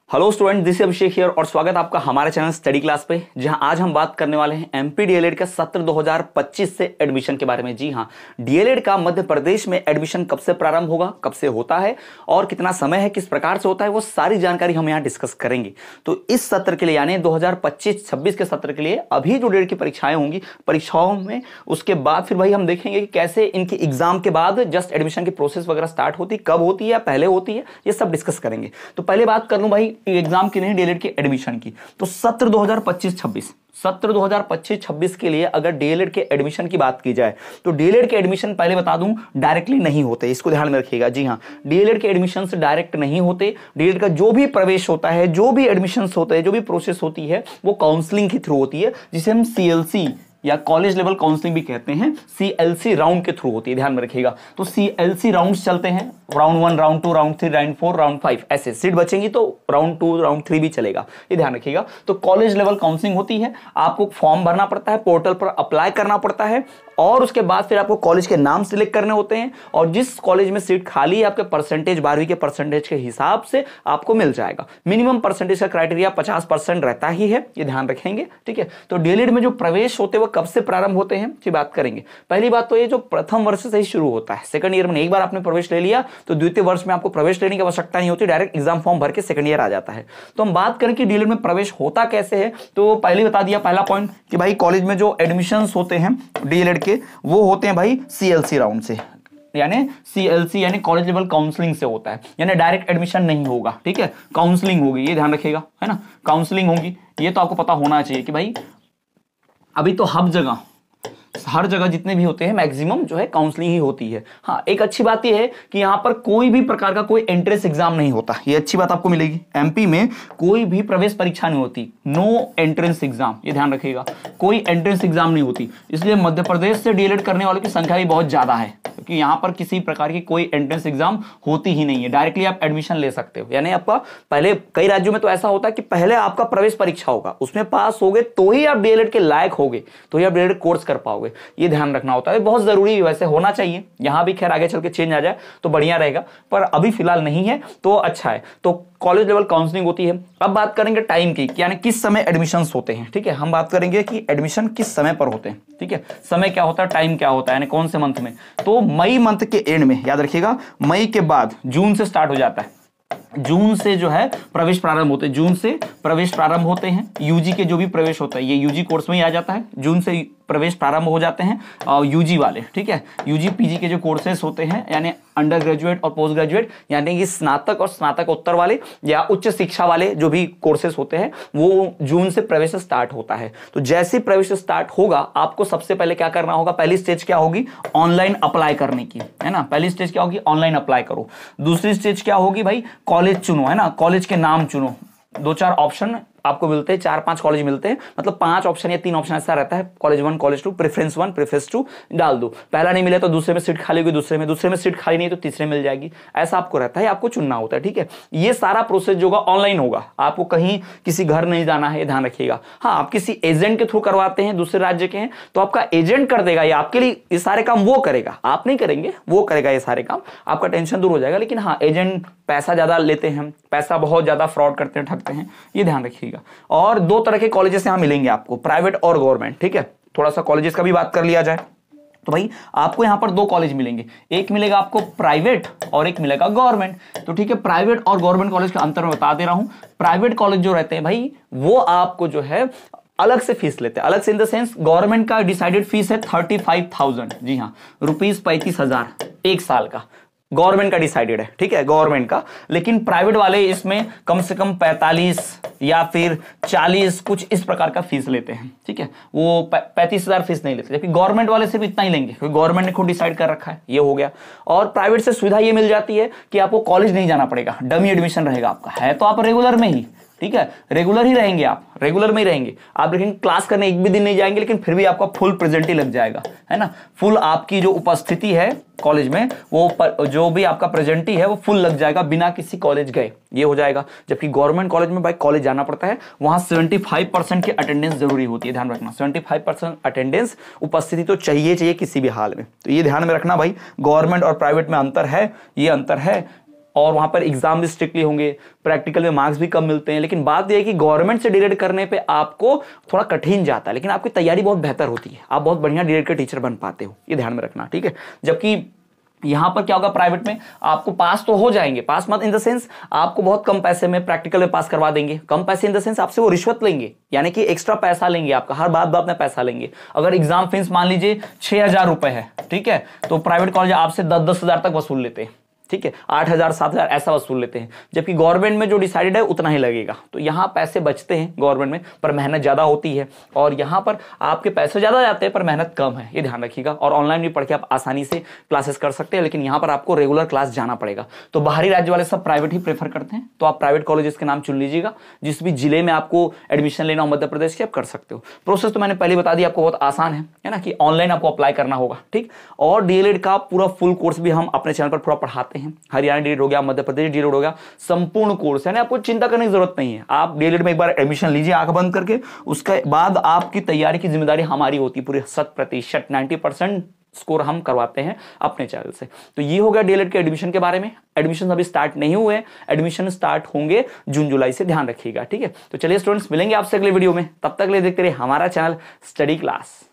Hello student, this Abhishek here और स्वागत है आपका हमारे चैनल स्टडी क्लास पे, जहां आज हम बात करने वाले हैं एमपी डीएलएड का सत्र 2025 से एडमिशन के बारे में। जी हां, डीएलएड का मध्य प्रदेश में एडमिशन कब से प्रारंभ होगा, कब से होता है और कितना समय है, किस प्रकार से होता है, वो सारी जानकारी हम यहाँ डिस्कस करेंगे। तो इस सत्र के लिए यानी 2025-26 के सत्र के लिए अभी जो डीएलएड की परीक्षाएं होंगी, परीक्षाओं में उसके बाद फिर भाई हम देखेंगे कि कैसे इनके एग्जाम के बाद जस्ट एडमिशन की प्रोसेस वगैरह स्टार्ट होती है, कब होती है या पहले होती है, ये सब डिस्कस करेंगे। तो पहले बात कर लूं भाई एग्जाम की नहीं, डीएलएड के एडमिशन की। तो सत्र 2025-26 के लिए अगर डीएलएड के एडमिशन की बात की जाए तो डीएलएड के एडमिशन पहले बता दूं डायरेक्टली नहीं होते, इसको ध्यान में रखिएगा। जी हां, डीएलएड के एडमिशन से डायरेक्ट नहीं होते। डीएलएड का जो भी प्रवेश होता है, जो भी एडमिशन होते हैं, जो भी प्रोसेस होती है, वो काउंसलिंग के थ्रू होती है, जिसे हम सीएलसी या कॉलेज लेवल काउंसलिंग भी कहते हैं। सीएलसी राउंड के थ्रू होती है, ध्यान में रखिएगा। तो सीएलसी राउंड्स चलते हैं, round 1, round 2, round 3, round 4, round 5, ऐसे सीट बचेंगी तो राउंड 2, राउंड 3 भी चलेगा, ये ध्यान रखिएगा। तो कॉलेज लेवल काउंसलिंग होती है, आपको फॉर्म भरना पड़ता है, पोर्टल पर अप्लाई करना पड़ता है और उसके बाद फिर आपको कॉलेज के नाम सिलेक्ट करने होते हैं और जिस कॉलेज में सीट खाली है आपके परसेंटेज, 12वीं के परसेंटेज के हिसाब से आपको मिल जाएगा। मिनिमम परसेंटेज का क्राइटेरिया 50% रहता ही है, ये ध्यान रखेंगे, ठीक है। तो डीएलएड में जो प्रवेश होते हैं वो कब से प्रारंभ होते हैं की बात करेंगे। पहली बात तो ये जो प्रथम वर्ष से ही शुरू होता है। सेकंड ईयर में एक बार आपने प्रवेश ले लिया तो द्वितीय वर्ष में आपको प्रवेश लेने की आवश्यकता नहीं होती, डायरेक्ट एग्जाम फॉर्म भर के सेकंड ईयर आ जाता है। तो हम बात करें कि डीएलएड में प्रवेश होता कैसे है, तो पहले बता दिया पहला पॉइंट कि भाई कॉलेज में जो एडमिशंस होते हैं डीएलएड के, वो होते हैं भाई सीएलसी राउंड से, यानी सीएलसी यानी कॉलेज लेवल काउंसलिंग से होता है, यानी डायरेक्ट एडमिशन नहीं होगा, ठीक है, काउंसलिंग होगी, ये ध्यान रखिएगा, है ना, काउंसलिंग होगी। ये तो आपको पता होना चाहिए कि भाई अभी तो हर जगह जितने भी होते हैं मैक्सिमम जो है काउंसलिंग ही होती है। हाँ, एक अच्छी बात यह है कि यहां पर कोई भी प्रकार का कोई एंट्रेंस एग्जाम नहीं होता, ये अच्छी बात आपको मिलेगी। एमपी में कोई भी प्रवेश परीक्षा नहीं होती, नो एंट्रेंस एग्जाम, ये ध्यान रखिएगा, कोई एंट्रेंस एग्जाम नहीं होती। इसलिए मध्य प्रदेश से डीएलएड करने वालों की संख्या भी बहुत ज्यादा है, क्योंकि यहां पर किसी प्रकार की कोई एंट्रेंस एग्जाम होती ही नहीं है, डायरेक्टली आप एडमिशन ले सकते हो। यानी आपका पहले कई राज्यों में तो ऐसा होता है कि पहले आपका प्रवेश परीक्षा होगा, उसमें पास हो गए तो ही आप डीएलएड के लायक होगे, तो ही आप डीएलएड कोर्स कर पाओगे, ये ध्यान रखना होता है। बहुत जरूरी है, वैसे होना चाहिए, यहां भी खैर आगे चल के चेंज आ जाए तो बढ़िया रहेगा, पर अभी फिलहाल नहीं है तो अच्छा है। तो कॉलेज लेवल काउंसलिंग होती है। अब बात करेंगे टाइम की, यानी किस समय एडमिशंस होते हैं, ठीक है। हम बात करेंगे कि एडमिशन किस समय पर होते हैं, ठीक है, समय क्या होता है, टाइम क्या होता है, यानी कौन से मंथ में। तो मई मंथ के एंड में, याद रखिएगा, मई के बाद जून से स्टार्ट हो जाता है, जून से जो है प्रवेश प्रारंभ होते हैं, जून से प्रवेश प्रारंभ होते हैं। यूजी के जो भी प्रवेश होता है ये यूजी कोर्स में ही आ जाता है, जून से प्रवेश प्रारंभ हो जाते हैं यूजी वाले, ठीक है। यूजी पीजी के जो कोर्सेस होते हैं, यानी अंडर ग्रेजुएट और पोस्ट ग्रेजुएट, यानी कि स्नातक और स्नातकोत्तर वाले या उच्च शिक्षा वाले जो भी कोर्सेस होते हैं, वो जून से प्रवेश स्टार्ट होता है। तो जैसे प्रवेश स्टार्ट होगा आपको सबसे पहले क्या करना होगा, पहली स्टेज क्या होगी, ऑनलाइन अप्लाई करने की, है ना। पहली स्टेज क्या होगी, ऑनलाइन अप्लाई करो। दूसरी स्टेज क्या होगी भाई, कॉलेज चुनो, है ना, कॉलेज के नाम चुनो। 2-4 ऑप्शन आपको मिलते हैं, 4-5 कॉलेज मिलते हैं, मतलब 5 ऑप्शन या 3 ऑप्शन ऐसा रहता है, कॉलेज 1, कॉलेज 2, प्रेफरेंस 1, प्रेफरेंस 2 डाल दो। पहला नहीं मिले तो दूसरे में सीट खाली होगी, दूसरे में सीट खाली नहीं तो तीसरे मिल जाएगी, ऐसा आपको रहता है, आपको चुनना होता है, ठीक है। ये सारा प्रोसेस जो होगा ऑनलाइन होगा, आपको कहीं किसी घर नहीं जाना है, ध्यान रखिएगा। हाँ, आप किसी एजेंट के थ्रू करवाते हैं, दूसरे राज्य के हैं, तो आपका एजेंट कर देगा, ये आपके लिए ये सारे काम वो करेगा, आप नहीं करेंगे, वो करेगा ये सारे काम, आपका टेंशन दूर हो जाएगा। लेकिन हाँ, एजेंट पैसा ज्यादा लेते हैं, पैसा बहुत ज्यादा फ्रॉड करते हैं, ठगते हैं, ये ध्यान रखिएगा। और 2 तरह के कॉलेजेस यहां मिलेंगे आपको, प्राइवेट और गवर्नमेंट, ठीक है। थोड़ा सा कॉलेजेस का भी बात कर लिया जाए तो भाई आपको यहां पर 2 कॉलेज मिलेंगे, एक मिलेगा आपको प्राइवेट और एक मिलेगा गवर्नमेंट। तो ठीक है, प्राइवेट और गवर्नमेंट कॉलेज का अंतर मैं बता दे रहा हूं। प्राइवेट कॉलेज जो रहते हैं भाई, वो आपको जो है अलग से फीस लेते हैं, अलग से इन द सेंस गवर्नमेंट का डिसाइडेड फीस है 35,000, जी हाँ, रुपीज 35,000 एक साल का, गवर्नमेंट का डिसाइडेड है, ठीक है, गवर्नमेंट का। लेकिन प्राइवेट वाले इसमें कम से कम 45 या फिर 40 कुछ इस प्रकार का फीस लेते हैं, ठीक है, वो 35,000 फीस नहीं लेते, जबकि गवर्नमेंट वाले सिर्फ इतना ही लेंगे, क्योंकि गवर्नमेंट ने खुद डिसाइड कर रखा है, ये हो गया। और प्राइवेट से सुविधा ये मिल जाती है कि आपको कॉलेज नहीं जाना पड़ेगा, डमी एडमिशन रहेगा आपका, है तो आप रेगुलर में ही, ठीक है, रेगुलर ही रहेंगे, आप रेगुलर में ही रहेंगे, आप लेकिन क्लास करने एक भी दिन नहीं जाएंगे, लेकिन फिर भी आपका फुल प्रेजेंट ही लग जाएगा, है ना। फुल आपकी जो उपस्थिति है कॉलेज में, वो जो भी आपका प्रेजेंट ही है वो फुल लग जाएगा बिना किसी कॉलेज गए, ये हो जाएगा। जबकि गवर्नमेंट कॉलेज में भाई कॉलेज जाना पड़ता है, वहां 75% की अटेंडेंस जरूरी होती है, ध्यान रखना, 75% अटेंडेंस उपस्थिति तो चाहिए किसी भी हाल में। तो ये ध्यान में रखना भाई, गवर्नमेंट और प्राइवेट में अंतर है, ये अंतर है। और वहां पर एग्जाम भी स्ट्रिक्टली होंगे, प्रैक्टिकल में मार्क्स भी कम मिलते हैं। लेकिन बात यह है कि गवर्नमेंट से डीएलएड करने पे आपको थोड़ा कठिन जाता है, लेकिन आपकी तैयारी बहुत बेहतर होती है, आप बहुत बढ़िया डीएलएड के टीचर बन पाते हो, ये ध्यान में रखना, ठीक है। जबकि यहां पर क्या होगा, प्राइवेट में आपको पास तो हो जाएंगे, पास मत इन द सेंस आपको बहुत कम पैसे में प्रैक्टिकल में पास करवा देंगे। कम पैसे इन द सेंस आपसे वो रिश्वत लेंगे, यानी कि एक्स्ट्रा पैसा लेंगे, आपका हर बात में पैसा लेंगे। अगर एग्जाम फीस मान लीजिए 6,000 रुपए है, ठीक है, तो प्राइवेट कॉलेज आपसे 10-10 हजार तक वसूल लेते हैं, ठीक है, 8,000 7,000 ऐसा वसूल लेते हैं। जबकि गवर्नमेंट में जो डिसाइडेड है उतना ही लगेगा। तो यहां पैसे बचते हैं गवर्नमेंट में, पर मेहनत ज्यादा होती है, और यहां पर आपके पैसे ज्यादा जाते हैं पर मेहनत कम है, ये ध्यान रखिएगा। और ऑनलाइन भी पढ़ के आप आसानी से क्लासेस कर सकते हैं, लेकिन यहां पर आपको रेगुलर क्लास जाना पड़ेगा। तो बाहरी राज्य वाले सब प्राइवेट ही प्रेफर करते हैं, तो आप प्राइवेट कॉलेजेस के नाम चुन लीजिएगा। जिस भी जिले में आपको एडमिशन लेना हो मध्य प्रदेश के, आप कर सकते हो। प्रोसेस तो मैंने पहले बता दिया, आपको बहुत आसान है ना, कि ऑनलाइन आपको अप्लाई करना होगा, ठीक। और डीएलएड का पूरा फुल कोर्स भी हम अपने चैनल पर पूरा पढ़ाते हैं। हरियाणा डीएलएड हो गया, मध्य प्रदेश डीएलएड हो गया, संपूर्ण कोर्स है ना, आपको चिंता करने की जरूरत नहीं है। आप डीएलएड में एक बार एडमिशन लीजिए आंख बंद करके, उसके बाद आपकी तैयारी की जिम्मेदारी हमारी होती है पूरी 100%, 90% स्कोर हम करवाते हैं अपने चैनल से। तो ये हो गया डीएलएड के एडमिशन के बारे में। एडमिशन अभी स्टार्ट नहीं हुए, एडमिशन स्टार्ट होंगे जून जुलाई से, ध्यान रखिएगा, ठीक है। तो चलिए स्टूडेंट्स, मिलेंगे आपसे अगले वीडियो में, तब तक ले देखते रहिए हमारा चैनल स्टडी क्लास।